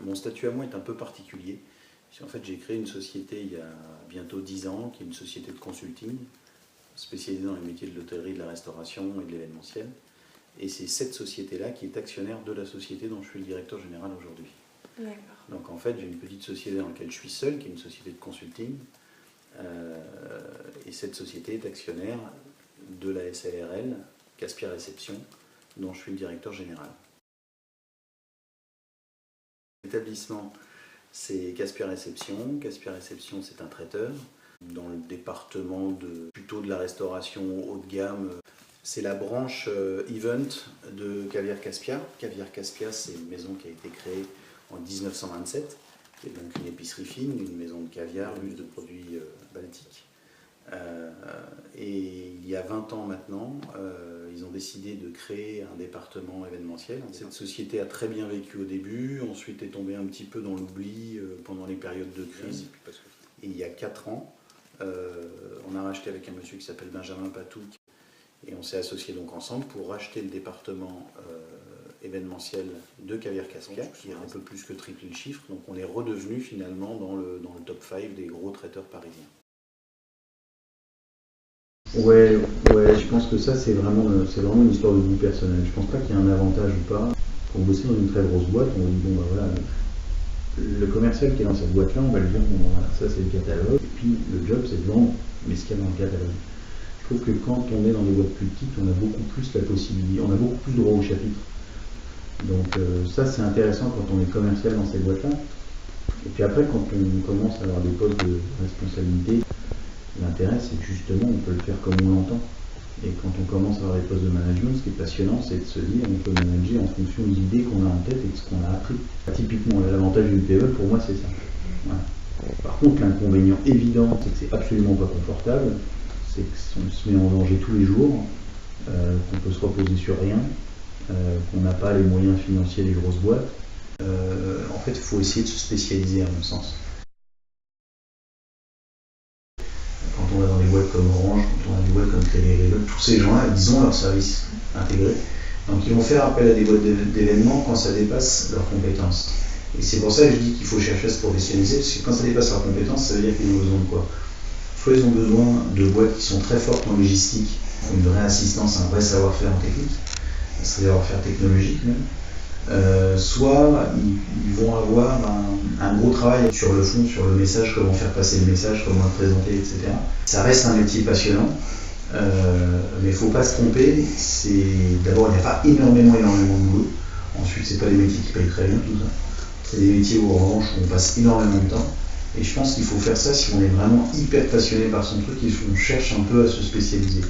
Mon statut à moi est un peu particulier. En fait, j'ai créé une société il y a bientôt 10 ans, qui est une société de consulting, spécialisée dans les métiers de l'hôtellerie, de la restauration et de l'événementiel. Et c'est cette société-là qui est actionnaire de la société dont je suis le directeur général aujourd'hui. D'accord. Donc en fait, j'ai une petite société dans laquelle je suis seul, qui est une société de consulting. Et cette société est actionnaire de la SARL, Caspia Réception, dont je suis le directeur général. L'établissement, c'est Caspia Réception. Caspia Réception, c'est un traiteur. Dans le département plutôt de la restauration haut de gamme, c'est la branche event de Caviar Caspia. Caviar Caspia, c'est une maison qui a été créée en 1927, qui est donc une épicerie fine, une maison de caviar, juste de produits baltiques. Et il y a 20 ans maintenant, ils ont décidé de créer un département événementiel. Cette société a très bien vécu au début, ensuite est tombée un petit peu dans l'oubli pendant les périodes de crise. Et il y a 4 ans, on a racheté avec un monsieur qui s'appelle Benjamin Patou, et on s'est associés donc ensemble pour racheter le département événementiel de Caviar Caspia, qui est un peu plus que triplé le chiffre. Donc on est redevenu finalement dans le top 5 des gros traiteurs parisiens. Ouais, je pense que ça c'est vraiment une histoire de goût personnel. Je pense pas qu'il y ait un avantage ou pas. Pour bosser dans une très grosse boîte, on dit bon bah voilà, le commercial qui est dans cette boîte-là, on va lui dire bon voilà, ça c'est le catalogue, et puis le job c'est de vendre, mais ce qu'il y a dans le catalogue. Je trouve que quand on est dans des boîtes plus petites, on a beaucoup plus la possibilité, on a beaucoup plus droit au chapitre. Donc ça c'est intéressant quand on est commercial dans ces boîtes-là. Et puis après quand on commence à avoir des postes de responsabilité, l'intérêt c'est que justement on peut le faire comme on l'entend. Et quand on commence à avoir des postes de management, ce qui est passionnant c'est de se dire on peut manager en fonction des idées qu'on a en tête et de ce qu'on a appris. Typiquement l'avantage d'une PE pour moi c'est ça. Voilà. Par contre l'inconvénient évident c'est que c'est absolument pas confortable, c'est qu'on se met en danger tous les jours, qu'on peut se reposer sur rien, qu'on n'a pas les moyens financiers des grosses boîtes. En fait, il faut essayer de se spécialiser à mon sens. Quand on va dans des boîtes comme Orange, quand on a des boîtes comme Crédit Agricole, tous ces gens-là, ils ont leur service intégré. Donc ils vont faire appel à des boîtes d'événements quand ça dépasse leurs compétences. Et c'est pour ça que je dis qu'il faut chercher à se professionnaliser, parce que quand ça dépasse leurs compétences, ça veut dire qu'ils ont besoin de quoi? Soit ils ont besoin de boîtes qui sont très fortes en logistique, qui ont une vraie assistance, un vrai savoir-faire en technique, un savoir-faire technologique même. Soit ils vont avoir un gros travail sur le fond, sur le message, comment faire passer le message, comment le présenter, etc. Ça reste un métier passionnant, mais il ne faut pas se tromper. D'abord, il n'y a pas énormément de boulot. Ensuite, ce n'est pas des métiers qui payent très bien, tout ça. C'est des métiers où, en revanche, on passe énormément de temps. Et je pense qu'il faut faire ça si on est vraiment hyper passionné par son truc et on cherche un peu à se spécialiser.